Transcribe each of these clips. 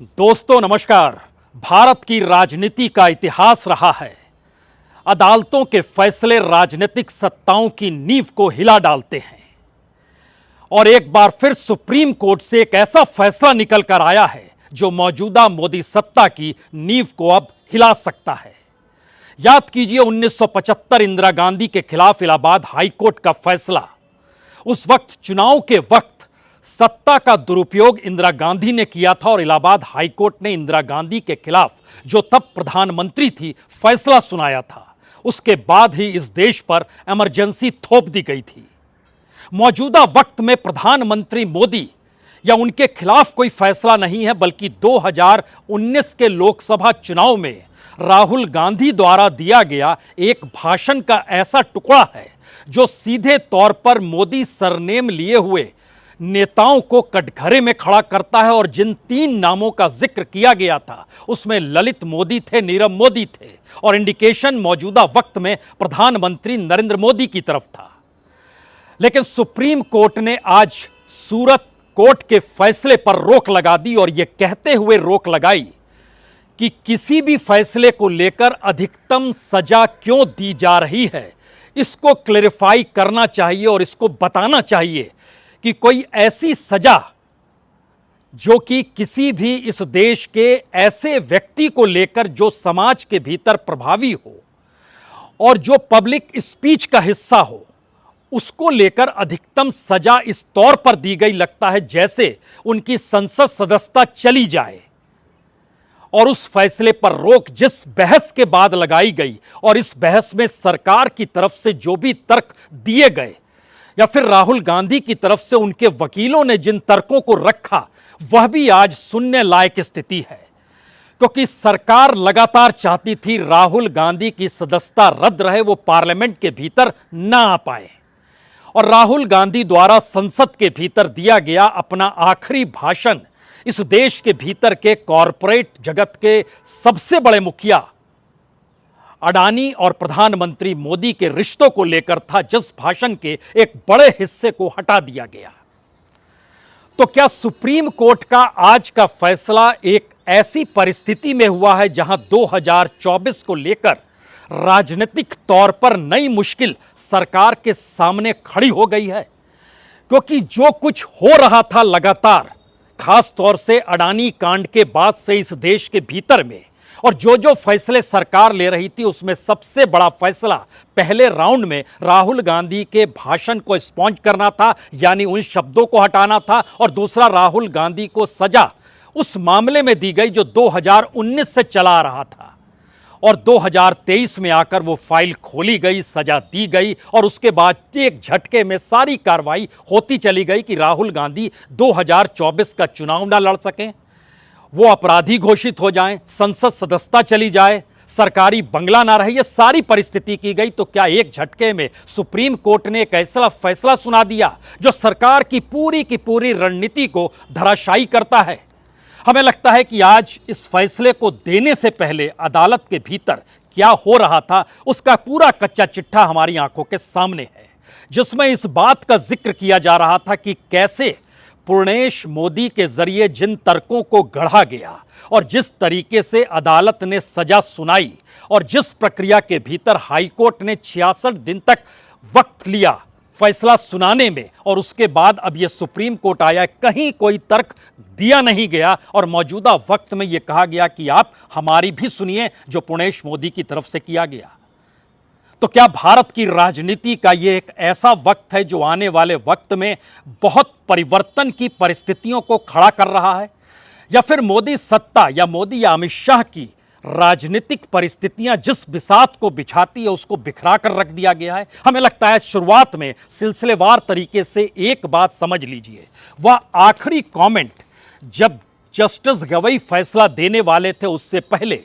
दोस्तों नमस्कार। भारत की राजनीति का इतिहास रहा है। अदालतों के फैसले राजनीतिक सत्ताओं की नींव को हिला डालते हैं और एक बार फिर सुप्रीम कोर्ट से एक ऐसा फैसला निकल कर आया है जो मौजूदा मोदी सत्ता की नींव को अब हिला सकता है। याद कीजिए 1975 इंदिरा गांधी के खिलाफ इलाहाबाद हाईकोर्ट का फैसला। उस वक्त चुनाव के वक्त सत्ता का दुरुपयोग इंदिरा गांधी ने किया था और इलाहाबाद हाईकोर्ट ने इंदिरा गांधी के खिलाफ, जो तब प्रधानमंत्री थी, फैसला सुनाया था। उसके बाद ही इस देश पर इमरजेंसी थोप दी गई थी। मौजूदा वक्त में प्रधानमंत्री मोदी या उनके खिलाफ कोई फैसला नहीं है, बल्कि 2019 के लोकसभा चुनाव में राहुल गांधी द्वारा दिया गया एक भाषण का ऐसा टुकड़ा है जो सीधे तौर पर मोदी सरनेम लिए हुए नेताओं को कटघरे में खड़ा करता है। और जिन 3 नामों का जिक्र किया गया था उसमें ललित मोदी थे, नीरव मोदी थे और इंडिकेशन मौजूदा वक्त में प्रधानमंत्री नरेंद्र मोदी की तरफ था। लेकिन सुप्रीम कोर्ट ने आज सूरत कोर्ट के फैसले पर रोक लगा दी और यह कहते हुए रोक लगाई कि किसी भी फैसले को लेकर अधिकतम सजा क्यों दी जा रही है, इसको क्लैरिफाई करना चाहिए और इसको बताना चाहिए कि कोई ऐसी सजा जो कि किसी भी इस देश के ऐसे व्यक्ति को लेकर जो समाज के भीतर प्रभावी हो और जो पब्लिक स्पीच का हिस्सा हो, उसको लेकर अधिकतम सजा इस तौर पर दी गई, लगता है जैसे उनकी संसद सदस्यता चली जाए। और उस फैसले पर रोक जिस बहस के बाद लगाई गई और इस बहस में सरकार की तरफ से जो भी तर्क दिए गए या फिर राहुल गांधी की तरफ से उनके वकीलों ने जिन तर्कों को रखा, वह भी आज सुनने लायक स्थिति है। क्योंकि सरकार लगातार चाहती थी राहुल गांधी की सदस्यता रद्द रहे, वो पार्लियामेंट के भीतर ना आ पाए। और राहुल गांधी द्वारा संसद के भीतर दिया गया अपना आखिरी भाषण इस देश के भीतर के कॉरपोरेट जगत के सबसे बड़े मुखिया अडानी और प्रधानमंत्री मोदी के रिश्तों को लेकर था, जिस भाषण के एक बड़े हिस्से को हटा दिया गया। तो क्या सुप्रीम कोर्ट का आज का फैसला एक ऐसी परिस्थिति में हुआ है जहां 2024 को लेकर राजनीतिक तौर पर नई मुश्किल सरकार के सामने खड़ी हो गई है? क्योंकि जो कुछ हो रहा था लगातार, खास तौर से अडानी कांड के बाद से इस देश के भीतर में, और जो फैसले सरकार ले रही थी उसमें सबसे बड़ा फैसला पहले राउंड में राहुल गांधी के भाषण को स्पॉन्ज करना था, यानी उन शब्दों को हटाना था। और दूसरा, राहुल गांधी को सजा उस मामले में दी गई जो 2019 से चला आ रहा था और 2023 में आकर वो फाइल खोली गई, सजा दी गई और उसके बाद एक झटके में सारी कार्रवाई होती चली गई कि राहुल गांधी 2024 का चुनाव ना लड़ सकें, वो अपराधी घोषित हो जाएं, संसद सदस्यता चली जाए, सरकारी बंगला ना रहे। ये सारी परिस्थिति की गई। तो क्या एक झटके में सुप्रीम कोर्ट ने एक ऐसा फैसला सुना दिया जो सरकार की पूरी रणनीति को धराशायी करता है? हमें लगता है कि आज इस फैसले को देने से पहले अदालत के भीतर क्या हो रहा था उसका पूरा कच्चा चिट्ठा हमारी आंखों के सामने है, जिसमें इस बात का जिक्र किया जा रहा था कि कैसे पूर्णेश मोदी के जरिए जिन तर्कों को गढ़ा गया और जिस तरीके से अदालत ने सजा सुनाई और जिस प्रक्रिया के भीतर हाईकोर्ट ने 66 दिन तक वक्त लिया फैसला सुनाने में, और उसके बाद अब यह सुप्रीम कोर्ट आया, कहीं कोई तर्क दिया नहीं गया और मौजूदा वक्त में यह कहा गया कि आप हमारी भी सुनिए, जो पूर्णेश मोदी की तरफ से किया गया। तो क्या भारत की राजनीति का यह एक ऐसा वक्त है जो आने वाले वक्त में बहुत परिवर्तन की परिस्थितियों को खड़ा कर रहा है, या फिर मोदी सत्ता या मोदी या अमित शाह की राजनीतिक परिस्थितियां जिस बिसात को बिछाती है उसको बिखरा कर रख दिया गया है? हमें लगता है शुरुआत में सिलसिलेवार तरीके से एक बात समझ लीजिए। वह आखिरी कमेंट जब जस्टिस गवई फैसला देने वाले थे, उससे पहले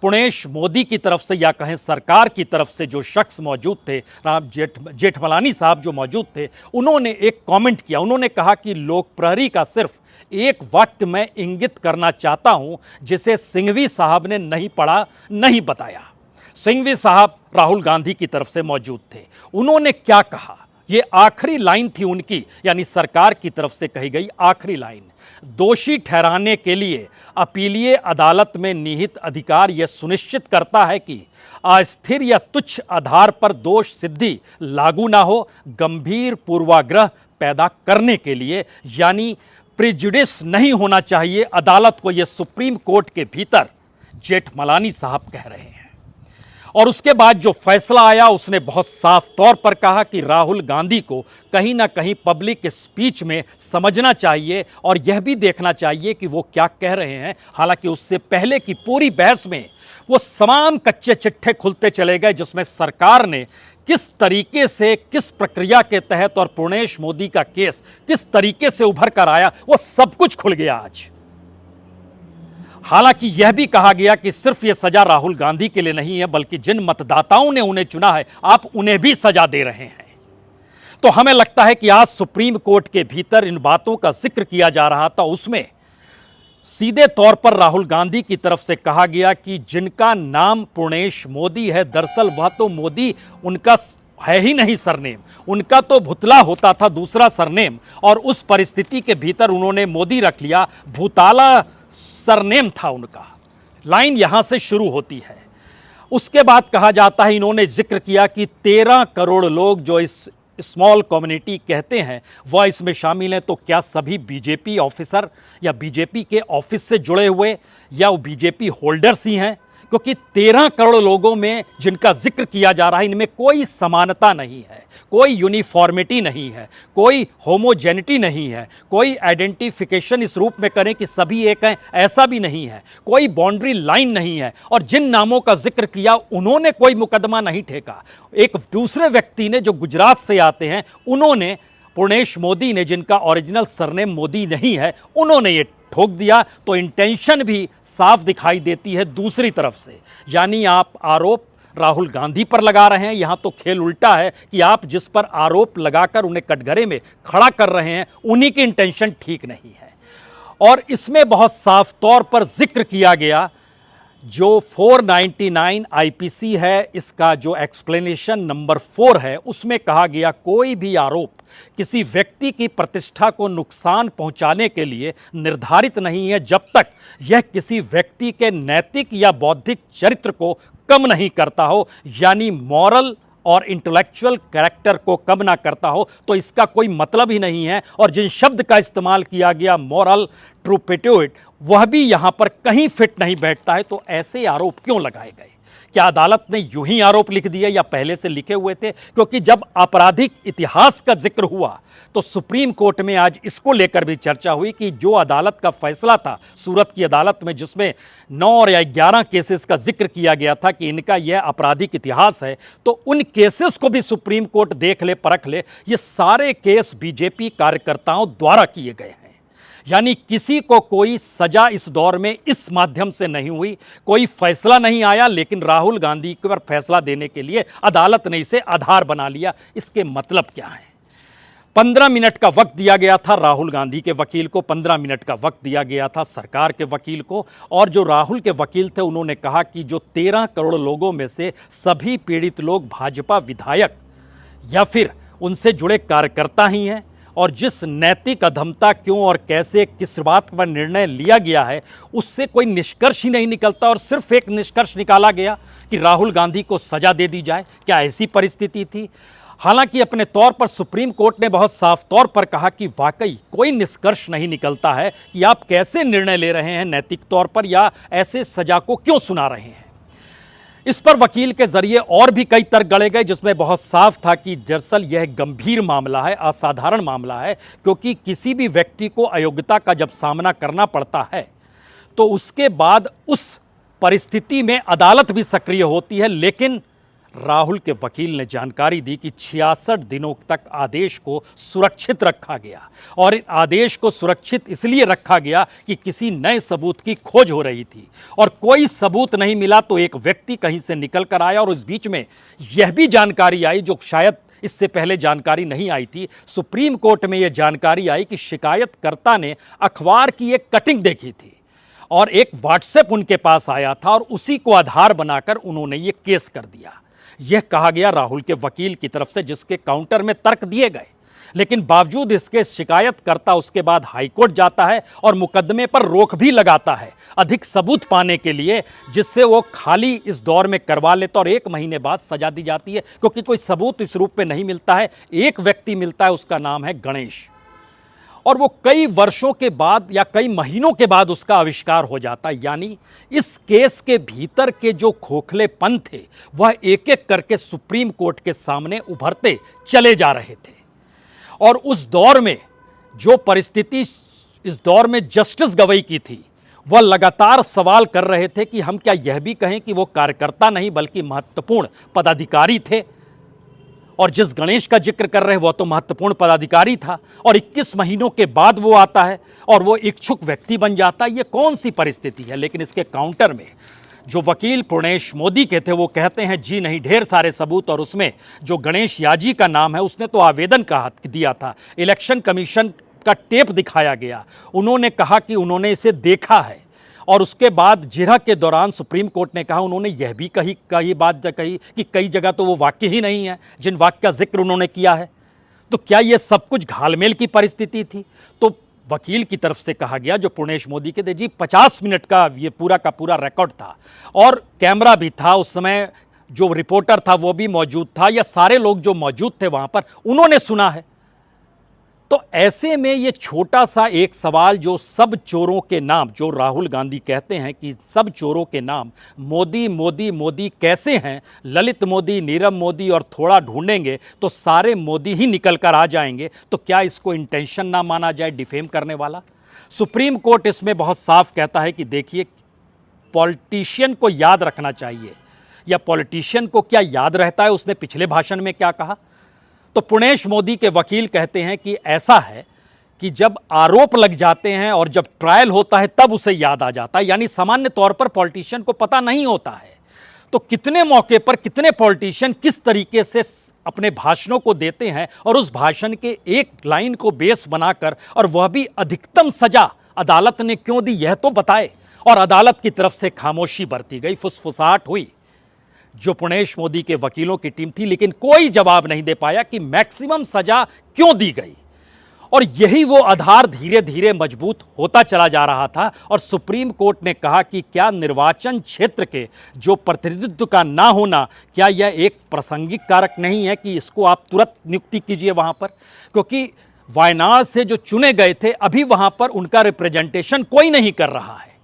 पूर्णेश मोदी की तरफ से या कहें सरकार की तरफ से जो शख्स मौजूद थे, राम जेठमलानी साहब जो मौजूद थे, उन्होंने एक कमेंट किया। उन्होंने कहा कि लोक प्रहरी का सिर्फ एक वाक्य मैं इंगित करना चाहता हूं जिसे सिंघवी साहब ने नहीं पढ़ा, नहीं बताया। सिंघवी साहब राहुल गांधी की तरफ से मौजूद थे। उन्होंने क्या कहा ये आखिरी लाइन थी उनकी, यानी सरकार की तरफ से कही गई आखिरी लाइन। दोषी ठहराने के लिए अपीलीय अदालत में निहित अधिकार यह सुनिश्चित करता है कि अस्थिर या तुच्छ आधार पर दोष सिद्धि लागू ना हो, गंभीर पूर्वाग्रह पैदा करने के लिए, यानी प्रिजुडिस नहीं होना चाहिए अदालत को, यह सुप्रीम कोर्ट के भीतर जेठमलानी साहब कह रहे हैं। और उसके बाद जो फैसला आया उसने बहुत साफ तौर पर कहा कि राहुल गांधी को कहीं ना कहीं पब्लिक स्पीच में समझना चाहिए और यह भी देखना चाहिए कि वो क्या कह रहे हैं। हालांकि उससे पहले की पूरी बहस में वो तमाम कच्चे चिट्ठे खुलते चले गए, जिसमें सरकार ने किस तरीके से, किस प्रक्रिया के तहत और पूर्णेश मोदी का केस किस तरीके से उभर कर आया, वो सब कुछ खुल गया आज। हालांकि यह भी कहा गया कि सिर्फ यह सजा राहुल गांधी के लिए नहीं है, बल्कि जिन मतदाताओं ने उन्हें चुना है आप उन्हें भी सजा दे रहे हैं। तो हमें लगता है कि आज सुप्रीम कोर्ट के भीतर इन बातों का जिक्र किया जा रहा था, उसमें सीधे तौर पर राहुल गांधी की तरफ से कहा गया कि जिनका नाम पूर्णेश मोदी है, दरअसल वह तो मोदी उनका है ही नहीं सरनेम, उनका तो भुतला होता था दूसरा सरनेम, और उस परिस्थिति के भीतर उन्होंने मोदी रख लिया, भूताला सरनेम था उनका। लाइन यहां से शुरू होती है। उसके बाद कहा जाता है, इन्होंने जिक्र किया कि 13 करोड़ लोग जो इस स्मॉल कम्युनिटी कहते हैं वह इसमें शामिल हैं। तो क्या सभी बीजेपी ऑफिसर या बीजेपी के ऑफिस से जुड़े हुए या वो बीजेपी होल्डर्स ही हैं? क्योंकि 13 करोड़ लोगों में जिनका जिक्र किया जा रहा है, इनमें कोई समानता नहीं है, कोई यूनिफॉर्मिटी नहीं है, कोई होमोजेनिटी नहीं है, कोई आइडेंटिफिकेशन इस रूप में करें कि सभी एक हैं, ऐसा भी नहीं है, कोई बाउंड्री लाइन नहीं है। और जिन नामों का जिक्र किया उन्होंने कोई मुकदमा नहीं ठेका। एक दूसरे व्यक्ति ने जो गुजरात से आते हैं, उन्होंने, पूर्णेश मोदी ने, जिनका ओरिजिनल सरनेम मोदी नहीं है, उन्होंने ये ठोक दिया। तो इंटेंशन भी साफ दिखाई देती है दूसरी तरफ से, यानी आप आरोप राहुल गांधी पर लगा रहे हैं। यहां तो खेल उल्टा है कि आप जिस पर आरोप लगाकर उन्हें कटघरे में खड़ा कर रहे हैं, उन्हीं की इंटेंशन ठीक नहीं है। और इसमें बहुत साफ तौर पर जिक्र किया गया, जो 499 आईपीसी है, इसका जो एक्सप्लेनेशन नंबर 4 है, उसमें कहा गया कोई भी आरोप किसी व्यक्ति की प्रतिष्ठा को नुकसान पहुंचाने के लिए निर्धारित नहीं है, जब तक यह किसी व्यक्ति के नैतिक या बौद्धिक चरित्र को कम नहीं करता हो, यानी मॉरल और इंटेलेक्चुअल कैरेक्टर को कम ना करता हो, तो इसका कोई मतलब ही नहीं है। और जिन शब्द का इस्तेमाल किया गया, मॉरल ट्रूपेटोइड, वह भी यहां पर कहीं फिट नहीं बैठता है। तो ऐसे आरोप क्यों लगाए गए? क्या अदालत ने यूं ही आरोप लिख दिए या पहले से लिखे हुए थे? क्योंकि जब आपराधिक इतिहास का जिक्र हुआ तो सुप्रीम कोर्ट में आज इसको लेकर भी चर्चा हुई कि जो अदालत का फैसला था सूरत की अदालत में, जिसमें 9 या 11 केसेस का जिक्र किया गया था कि इनका यह आपराधिक इतिहास है, तो उन केसेस को भी सुप्रीम कोर्ट देख ले, परख ले। ये सारे केस बीजेपी कार्यकर्ताओं द्वारा किए गए हैं, यानी किसी को कोई सजा इस दौर में इस माध्यम से नहीं हुई, कोई फैसला नहीं आया, लेकिन राहुल गांधी पर फैसला देने के लिए अदालत ने इसे आधार बना लिया। इसके मतलब क्या है? 15 मिनट का वक्त दिया गया था राहुल गांधी के वकील को, 15 मिनट का वक्त दिया गया था सरकार के वकील को, और जो राहुल के वकील थे उन्होंने कहा कि जो 13 करोड़ लोगों में से सभी पीड़ित लोग भाजपा विधायक या फिर उनसे जुड़े कार्यकर्ता ही हैं, और जिस नैतिक अधमता क्यों और कैसे किस बात पर निर्णय लिया गया है उससे कोई निष्कर्ष ही नहीं निकलता, और सिर्फ एक निष्कर्ष निकाला गया कि राहुल गांधी को सजा दे दी जाए। क्या ऐसी परिस्थिति थी? हालांकि अपने तौर पर सुप्रीम कोर्ट ने बहुत साफ तौर पर कहा कि वाकई कोई निष्कर्ष नहीं निकलता है कि आप कैसे निर्णय ले रहे हैं नैतिक तौर पर, या ऐसे सजा को क्यों सुना रहे हैं। इस पर वकील के जरिए और भी कई तर्क गढ़े गए, जिसमें बहुत साफ था कि दरअसल यह गंभीर मामला है, असाधारण मामला है, क्योंकि किसी भी व्यक्ति को अयोग्यता का जब सामना करना पड़ता है तो उसके बाद उस परिस्थिति में अदालत भी सक्रिय होती है। लेकिन राहुल के वकील ने जानकारी दी कि 66 दिनों तक आदेश को सुरक्षित रखा गया, और इन आदेश को सुरक्षित इसलिए रखा गया कि किसी नए सबूत की खोज हो रही थी, और कोई सबूत नहीं मिला तो एक व्यक्ति कहीं से निकल कर आया। और इस बीच में यह भी जानकारी आई, जो शायद इससे पहले जानकारी नहीं आई थी, सुप्रीम कोर्ट में यह जानकारी आई कि शिकायतकर्ता ने अखबार की एक कटिंग देखी थी और एक व्हाट्सएप उनके पास आया था, और उसी को आधार बनाकर उन्होंने ये केस कर दिया। यह कहा गया राहुल के वकील की तरफ से, जिसके काउंटर में तर्क दिए गए। लेकिन बावजूद इसके शिकायतकर्ता उसके बाद हाईकोर्ट जाता है और मुकदमे पर रोक भी लगाता है अधिक सबूत पाने के लिए, जिससे वो खाली इस दौर में करवा लेता और 1 महीने बाद सजा दी जाती है, क्योंकि कोई सबूत इस रूप में नहीं मिलता है। एक व्यक्ति मिलता है, उसका नाम है गणेश, और वो कई वर्षों के बाद या कई महीनों के बाद उसका आविष्कार हो जाता है। यानी इस केस के भीतर के जो खोखलेपन थे वह एक एक करके सुप्रीम कोर्ट के सामने उभरते चले जा रहे थे। और उस दौर में जो परिस्थिति इस दौर में जस्टिस गवई की थी, वह लगातार सवाल कर रहे थे कि हम क्या यह भी कहें कि वो कार्यकर्ता नहीं बल्कि महत्वपूर्ण पदाधिकारी थे। और जिस गणेश का जिक्र कर रहे हैं वह तो महत्वपूर्ण पदाधिकारी था, और 21 महीनों के बाद वो आता है और वो इच्छुक व्यक्ति बन जाता है। ये कौन सी परिस्थिति है? लेकिन इसके काउंटर में जो वकील पूर्णेश मोदी के थे वो कहते हैं जी नहीं, ढेर सारे सबूत, और उसमें जो गणेश याजी का नाम है उसने तो आवेदन का दिया था, इलेक्शन कमीशन का टेप दिखाया गया, उन्होंने कहा कि उन्होंने इसे देखा है। और उसके बाद जिरह के दौरान सुप्रीम कोर्ट ने कहा, उन्होंने यह भी कही बात कही कि कई जगह तो वो वाक्य ही नहीं है जिन वाक्य का जिक्र उन्होंने किया है। तो क्या ये सब कुछ घालमेल की परिस्थिति थी? तो वकील की तरफ से कहा गया, जो पूर्णेश मोदी के थे, जी 50 मिनट का ये पूरा का पूरा रिकॉर्ड था और कैमरा भी था, उस समय जो रिपोर्टर था वो भी मौजूद था, या सारे लोग जो मौजूद थे वहां पर उन्होंने सुना है। तो ऐसे में ये छोटा सा एक सवाल, जो सब चोरों के नाम, जो राहुल गांधी कहते हैं कि सब चोरों के नाम मोदी मोदी मोदी कैसे हैं, ललित मोदी, नीरव मोदी, और थोड़ा ढूंढेंगे तो सारे मोदी ही निकल कर आ जाएंगे, तो क्या इसको इंटेंशन ना माना जाए, डिफेम करने वाला? सुप्रीम कोर्ट इसमें बहुत साफ कहता है कि देखिए, पॉलिटिशियन को याद रखना चाहिए, या पॉलिटिशियन को क्या याद रहता है उसने पिछले भाषण में क्या कहा। तो पूर्णेश मोदी के वकील कहते हैं कि ऐसा है कि जब आरोप लग जाते हैं और जब ट्रायल होता है तब उसे याद आ जाता है, यानी सामान्य तौर पर पॉलिटिशियन को पता नहीं होता है। तो कितने मौके पर कितने पॉलिटिशियन किस तरीके से अपने भाषणों को देते हैं, और उस भाषण के एक लाइन को बेस बनाकर, और वह भी अधिकतम सजा अदालत ने क्यों दी यह तो बताए। और अदालत की तरफ से खामोशी बरती गई, फुसफुसाहट हुई जो पूर्णेश मोदी के वकीलों की टीम थी, लेकिन कोई जवाब नहीं दे पाया कि मैक्सिमम सजा क्यों दी गई। और यही वो आधार धीरे धीरे मजबूत होता चला जा रहा था। और सुप्रीम कोर्ट ने कहा कि क्या निर्वाचन क्षेत्र के जो प्रतिनिधित्व का ना होना, क्या यह एक प्रासंगिक कारक नहीं है कि इसको आप तुरंत नियुक्ति कीजिए वहां पर? क्योंकि वायनाड से जो चुने गए थे, अभी वहां पर उनका रिप्रेजेंटेशन कोई नहीं कर रहा है,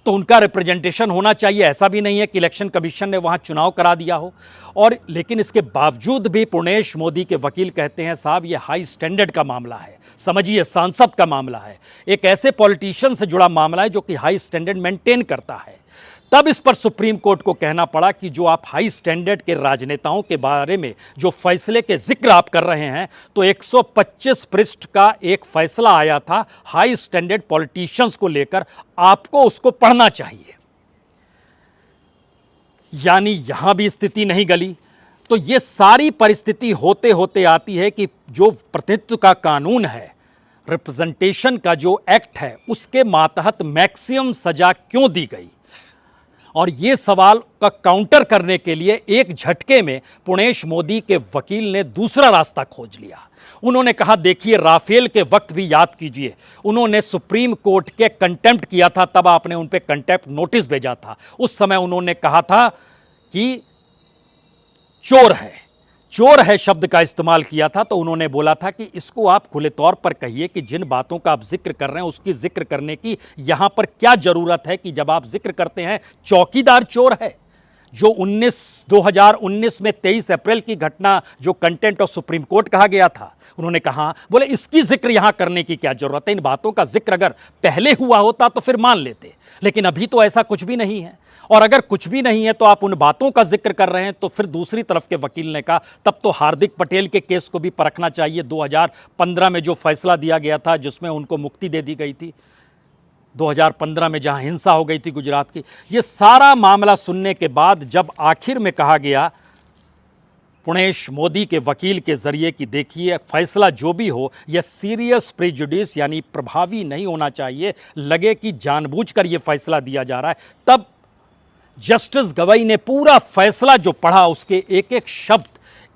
तो उनका रिप्रेजेंटेशन होना चाहिए। ऐसा भी नहीं है कि इलेक्शन कमीशन ने वहां चुनाव करा दिया हो। और लेकिन इसके बावजूद भी पूर्णेश मोदी के वकील कहते हैं, साहब ये हाई स्टैंडर्ड का मामला है, समझिए सांसद का मामला है, एक ऐसे पॉलिटिशियन से जुड़ा मामला है जो कि हाई स्टैंडर्ड मेंटेन करता है। तब इस पर सुप्रीम कोर्ट को कहना पड़ा कि जो आप हाई स्टैंडर्ड के राजनेताओं के बारे में जो फैसले के जिक्र आप कर रहे हैं, तो 125 पृष्ठ का एक फैसला आया था हाई स्टैंडर्ड पॉलिटिशियंस को लेकर, आपको उसको पढ़ना चाहिए। यानी यहां भी स्थिति नहीं गली। तो ये सारी परिस्थिति होते होते आती है कि जो प्रतिनिधित्व का कानून है, रिप्रेजेंटेशन का जो एक्ट है, उसके मातहत मैक्सिमम सजा क्यों दी गई। और ये सवाल का काउंटर करने के लिए एक झटके में पूर्णेश मोदी के वकील ने दूसरा रास्ता खोज लिया। उन्होंने कहा, देखिए राफेल के वक्त भी याद कीजिए, उन्होंने सुप्रीम कोर्ट के कंटेम्प्ट किया था, तब आपने उन पे कंटेम्प्ट नोटिस भेजा था। उस समय उन्होंने कहा था कि चोर है शब्द का इस्तेमाल किया था। तो उन्होंने बोला था कि इसको आप खुले तौर पर कहिए कि जिन बातों का आप जिक्र कर रहे हैं उसकी जिक्र करने की यहां पर क्या जरूरत है, कि जब आप जिक्र करते हैं चौकीदार चोर है, जो 2019 में 23 अप्रैल की घटना जो कंटेंट ऑफ सुप्रीम कोर्ट कहा गया था, उन्होंने कहा, बोले इसकी जिक्र यहां करने की क्या जरूरत है, इन बातों का जिक्र अगर पहले हुआ होता तो फिर मान लेते, लेकिन अभी तो ऐसा कुछ भी नहीं है। और अगर कुछ भी नहीं है तो आप उन बातों का जिक्र कर रहे हैं। तो फिर दूसरी तरफ के वकील ने कहा, तब तो हार्दिक पटेल के केस को भी परखना चाहिए। 2015 में जो फैसला दिया गया था जिसमें उनको मुक्ति दे दी गई थी, 2015 में जहां हिंसा हो गई थी गुजरात की। ये सारा मामला सुनने के बाद जब आखिर में कहा गया पूर्णेश मोदी के वकील के जरिए कि देखिए फैसला जो भी हो यह सीरियस प्रेजुडिस यानी प्रभावी नहीं होना चाहिए, लगे कि जानबूझकर यह फैसला दिया जा रहा है, तब जस्टिस गवई ने पूरा फैसला जो पढ़ा उसके एक एक शब्द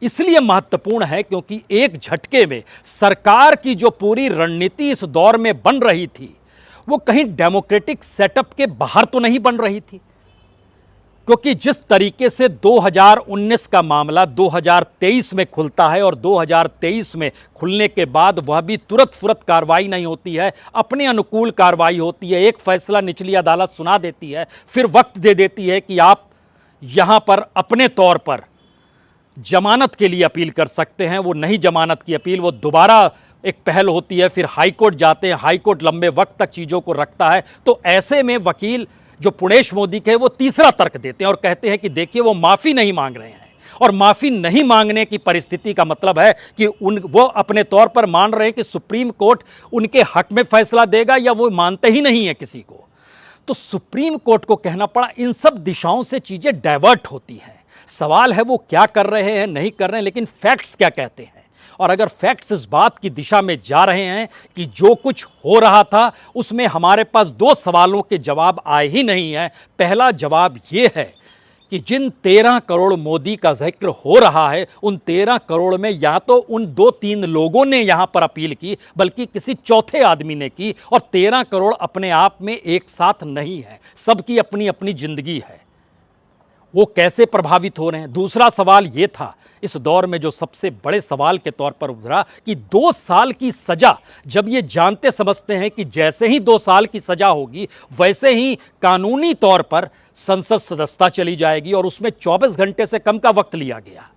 इसलिए महत्वपूर्ण है क्योंकि एक झटके में सरकार की जो पूरी रणनीति इस दौर में बन रही थी वो कहीं डेमोक्रेटिक सेटअप के बाहर तो नहीं बन रही थी। क्योंकि जिस तरीके से 2019 का मामला 2023 में खुलता है और 2023 में खुलने के बाद वह भी तुरंत फुरत कार्रवाई नहीं होती है, अपने अनुकूल कार्रवाई होती है, एक फैसला निचली अदालत सुना देती है, फिर वक्त दे देती है कि आप यहां पर अपने तौर पर जमानत के लिए अपील कर सकते हैं। वो नहीं जमानत की अपील, वो दोबारा एक पहल होती है, फिर हाईकोर्ट जाते हैं, हाईकोर्ट लंबे वक्त तक चीज़ों को रखता है। तो ऐसे में वकील जो पुणेश मोदी के वो तीसरा तर्क देते हैं और कहते हैं कि देखिए वो माफ़ी नहीं मांग रहे हैं, और माफ़ी नहीं मांगने की परिस्थिति का मतलब है कि वो अपने तौर पर मान रहे हैं कि सुप्रीम कोर्ट उनके हक में फैसला देगा, या वो मानते ही नहीं है किसी को। तो सुप्रीम कोर्ट को कहना पड़ा। इन सब दिशाओं से चीज़ें डाइवर्ट होती हैं। सवाल है वो क्या कर रहे हैं, नहीं कर रहे हैं, लेकिन फैक्ट्स क्या कहते हैं। और अगर फैक्ट्स इस बात की दिशा में जा रहे हैं कि जो कुछ हो रहा था उसमें हमारे पास दो सवालों के जवाब आए ही नहीं है। पहला जवाब ये है कि जिन 13 करोड़ मोदी का जिक्र हो रहा है, उन 13 करोड़ में या तो उन 2-3 लोगों ने यहां पर अपील की, बल्कि किसी चौथे आदमी ने की। और 13 करोड़ अपने आप में एक साथ नहीं है, सबकी अपनी अपनी जिंदगी है। वो कैसे प्रभावित हो रहे हैं। दूसरा सवाल ये था इस दौर में जो सबसे बड़े सवाल के तौर पर उभरा कि 2 साल की सजा, जब ये जानते समझते हैं कि जैसे ही 2 साल की सजा होगी वैसे ही कानूनी तौर पर संसद सदस्यता चली जाएगी, और उसमें 24 घंटे से कम का वक्त लिया गया।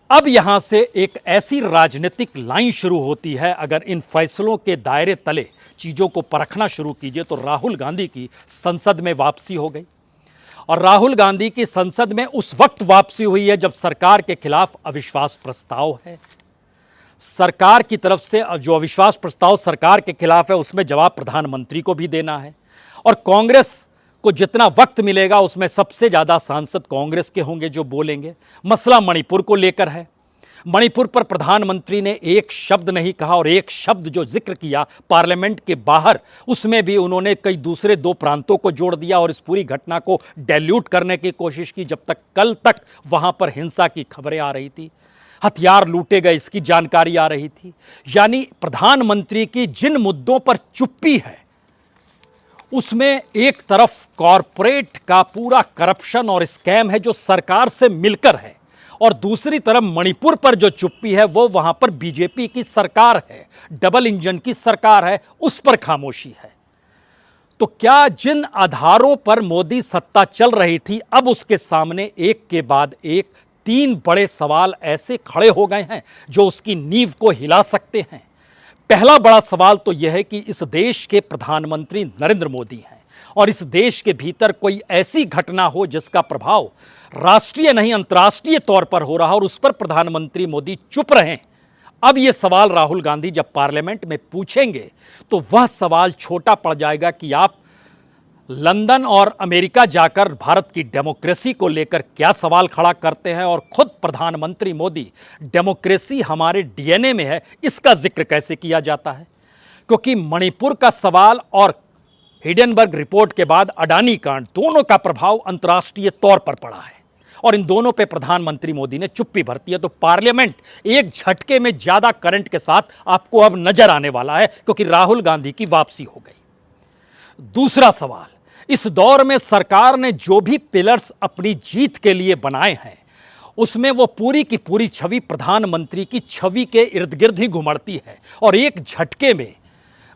अब यहां से एक ऐसी राजनीतिक लाइन शुरू होती है। अगर इन फैसलों के दायरे तले चीजों को परखना शुरू कीजिए तो राहुल गांधी की संसद में वापसी हो गई। और राहुल गांधी की संसद में उस वक्त वापसी हुई है जब सरकार के खिलाफ अविश्वास प्रस्ताव है। सरकार की तरफ से जो अविश्वास प्रस्ताव सरकार के खिलाफ है उसमें जवाब प्रधानमंत्री को भी देना है, और कांग्रेस को जितना वक्त मिलेगा उसमें सबसे ज्यादा सांसद कांग्रेस के होंगे जो बोलेंगे। मसला मणिपुर को लेकर है। मणिपुर पर प्रधानमंत्री ने एक शब्द नहीं कहा, और एक शब्द जो जिक्र किया पार्लियामेंट के बाहर, उसमें भी उन्होंने कई दूसरे 2 प्रांतों को जोड़ दिया और इस पूरी घटना को डाइल्यूट करने की कोशिश की। जब तक कल तक वहां पर हिंसा की खबरें आ रही थी, हथियार लूटे गए इसकी जानकारी आ रही थी। यानी प्रधानमंत्री की जिन मुद्दों पर चुप्पी है उसमें एक तरफ कॉरपोरेट का पूरा करप्शन और स्कैम है जो सरकार से मिलकर है, और दूसरी तरफ मणिपुर पर जो चुप्पी है वो वहां पर बीजेपी की सरकार है, डबल इंजन की सरकार है, उस पर खामोशी है। तो क्या जिन आधारों पर मोदी सत्ता चल रही थी, अब उसके सामने एक के बाद एक 3 बड़े सवाल ऐसे खड़े हो गए हैं जो उसकी नींव को हिला सकते हैं। पहला बड़ा सवाल तो यह है कि इस देश के प्रधानमंत्री नरेंद्र मोदी हैं, और इस देश के भीतर कोई ऐसी घटना हो जिसका प्रभाव राष्ट्रीय नहीं अंतर्राष्ट्रीय तौर पर हो रहा और उस पर प्रधानमंत्री मोदी चुप रहें। अब यह सवाल राहुल गांधी जब पार्लियामेंट में पूछेंगे तो वह सवाल छोटा पड़ जाएगा कि आप लंदन और अमेरिका जाकर भारत की डेमोक्रेसी को लेकर क्या सवाल खड़ा करते हैं, और खुद प्रधानमंत्री मोदी डेमोक्रेसी हमारे डीएनए में है इसका जिक्र कैसे किया जाता है। क्योंकि मणिपुर का सवाल और हिडेनबर्ग रिपोर्ट के बाद अडानी कांड, दोनों का प्रभाव अंतर्राष्ट्रीय तौर पर पड़ा है, और इन दोनों पे प्रधानमंत्री मोदी ने चुप्पी बरती है। तो पार्लियामेंट एक झटके में ज्यादा करंट के साथ आपको अब नजर आने वाला है क्योंकि राहुल गांधी की वापसी हो गई। दूसरा सवाल, इस दौर में सरकार ने जो भी पिलर्स अपनी जीत के लिए बनाए हैं उसमें वो पूरी की पूरी छवि प्रधानमंत्री की छवि के इर्द गिर्द ही घुमड़ती है, और एक झटके में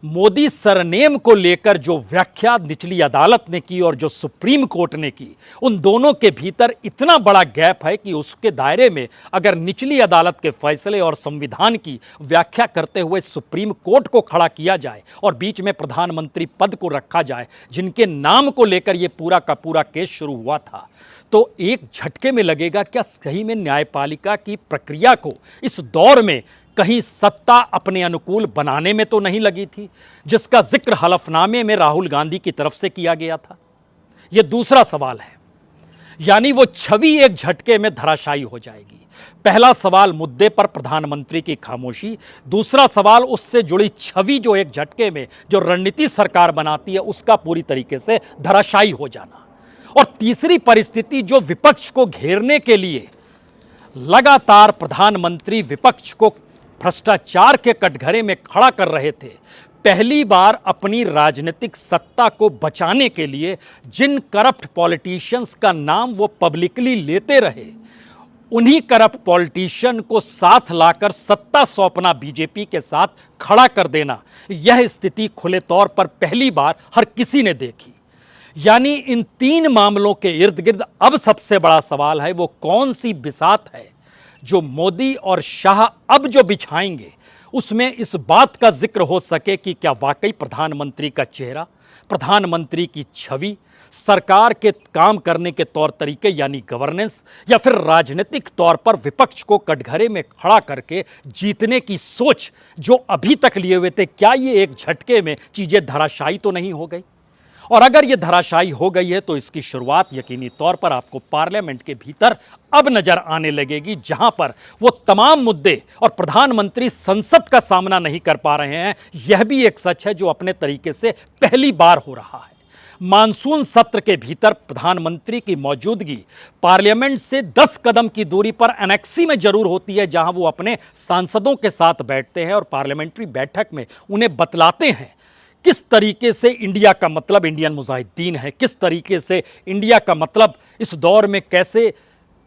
मोदी सरनेम को लेकर जो व्याख्या निचली अदालत ने की और जो सुप्रीम कोर्ट ने की, उन दोनों के भीतर इतना बड़ा गैप है कि उसके दायरे में अगर निचली अदालत के फैसले और संविधान की व्याख्या करते हुए सुप्रीम कोर्ट को खड़ा किया जाए और बीच में प्रधानमंत्री पद को रखा जाए, जिनके नाम को लेकर यह पूरा का पूरा केस शुरू हुआ था, तो एक झटके में लगेगा क्या सही में न्यायपालिका की प्रक्रिया को इस दौर में कहीं सत्ता अपने अनुकूल बनाने में तो नहीं लगी थी, जिसका जिक्र हलफनामे में राहुल गांधी की तरफ से किया गया था। यह दूसरा सवाल है, यानी वो छवि एक झटके में धराशायी हो जाएगी। पहला सवाल मुद्दे पर प्रधानमंत्री की खामोशी, दूसरा सवाल उससे जुड़ी छवि जो एक झटके में जो रणनीति सरकार बनाती है उसका पूरी तरीके से धराशायी हो जाना। और तीसरी परिस्थिति जो विपक्ष को घेरने के लिए लगातार प्रधानमंत्री विपक्ष को भ्रष्टाचार के कटघरे में खड़ा कर रहे थे, पहली बार अपनी राजनीतिक सत्ता को बचाने के लिए जिन करप्ट पॉलिटिशियंस का नाम वो पब्लिकली लेते रहे, उन्हीं करप्ट पॉलिटिशियन को साथ लाकर सत्ता सौंपना, बीजेपी के साथ खड़ा कर देना, यह स्थिति खुले तौर पर पहली बार हर किसी ने देखी। यानी इन तीन मामलों के इर्द गिर्द अब सबसे बड़ा सवाल है वो कौन सी बिसात है जो मोदी और शाह अब जो बिछाएंगे उसमें इस बात का जिक्र हो सके कि क्या वाकई प्रधानमंत्री का चेहरा, प्रधानमंत्री की छवि, सरकार के काम करने के तौर तरीके यानी गवर्नेंस, या फिर राजनीतिक तौर पर विपक्ष को कटघरे में खड़ा करके जीतने की सोच जो अभी तक लिए हुए थे, क्या ये एक झटके में चीजें धराशायी तो नहीं हो गई? और अगर ये धराशायी हो गई है तो इसकी शुरुआत यकीनी तौर पर आपको पार्लियामेंट के भीतर अब नजर आने लगेगी, जहां पर वो तमाम मुद्दे और प्रधानमंत्री संसद का सामना नहीं कर पा रहे हैं। यह भी एक सच है जो अपने तरीके से पहली बार हो रहा है। मानसून सत्र के भीतर प्रधानमंत्री की मौजूदगी पार्लियामेंट से 10 कदम की दूरी पर एनेक्सी में जरूर होती है, जहां वो अपने सांसदों के साथ बैठते हैं और पार्लियामेंट्री बैठक में उन्हें बतलाते हैं किस तरीके से इंडिया का मतलब इंडियन मुजाहिदीन है, किस तरीके से इंडिया का मतलब इस दौर में कैसे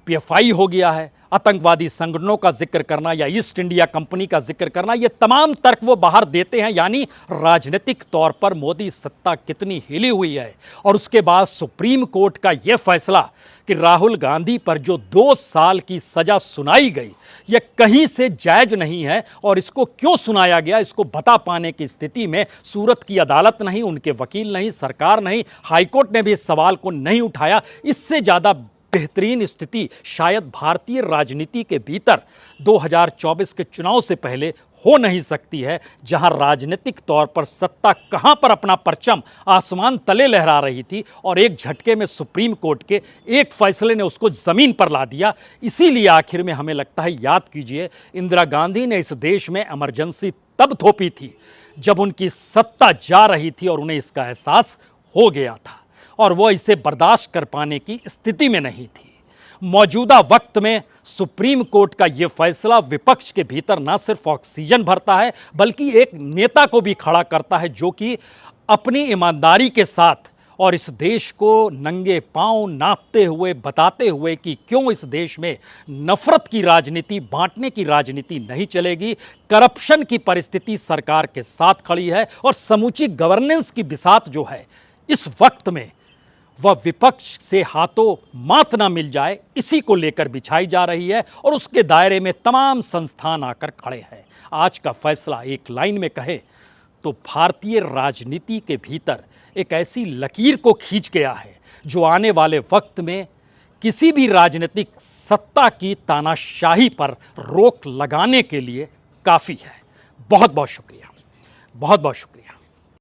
पीएफआई हो गया है, आतंकवादी संगठनों का जिक्र करना या ईस्ट इंडिया कंपनी का जिक्र करना, ये तमाम तर्क वो बाहर देते हैं। यानी राजनीतिक तौर पर मोदी सत्ता कितनी हिली हुई है। और उसके बाद सुप्रीम कोर्ट का यह फैसला कि राहुल गांधी पर जो 2 साल की सजा सुनाई गई यह कहीं से जायज नहीं है, और इसको क्यों सुनाया गया इसको बता पाने की स्थिति में सूरत की अदालत नहीं, उनके वकील नहीं, सरकार नहीं, हाईकोर्ट ने भी इस सवाल को नहीं उठाया। इससे ज्यादा बेहतरीन स्थिति शायद भारतीय राजनीति के भीतर 2024 के चुनाव से पहले हो नहीं सकती है, जहां राजनीतिक तौर पर सत्ता कहां पर अपना परचम आसमान तले लहरा रही थी और एक झटके में सुप्रीम कोर्ट के एक फैसले ने उसको जमीन पर ला दिया। इसीलिए आखिर में हमें लगता है, याद कीजिए, इंदिरा गांधी ने इस देश में इमरजेंसी तब थोपी थी जब उनकी सत्ता जा रही थी और उन्हें इसका एहसास हो गया था और वह इसे बर्दाश्त कर पाने की स्थिति में नहीं थी। मौजूदा वक्त में सुप्रीम कोर्ट का यह फैसला विपक्ष के भीतर न सिर्फ ऑक्सीजन भरता है बल्कि एक नेता को भी खड़ा करता है जो कि अपनी ईमानदारी के साथ और इस देश को नंगे पांव नापते हुए, बताते हुए कि क्यों इस देश में नफरत की राजनीति, बांटने की राजनीति नहीं चलेगी। करप्शन की परिस्थिति सरकार के साथ खड़ी है और समूची गवर्नेंस की बिसात जो है इस वक्त में वह विपक्ष से हाथों मात ना मिल जाए, इसी को लेकर बिछाई जा रही है और उसके दायरे में तमाम संस्थान आकर खड़े हैं। आज का फैसला एक लाइन में कहे तो भारतीय राजनीति के भीतर एक ऐसी लकीर को खींच गया है जो आने वाले वक्त में किसी भी राजनीतिक सत्ता की तानाशाही पर रोक लगाने के लिए काफ़ी है। बहुत बहुत शुक्रिया, बहुत बहुत शुक्रिया।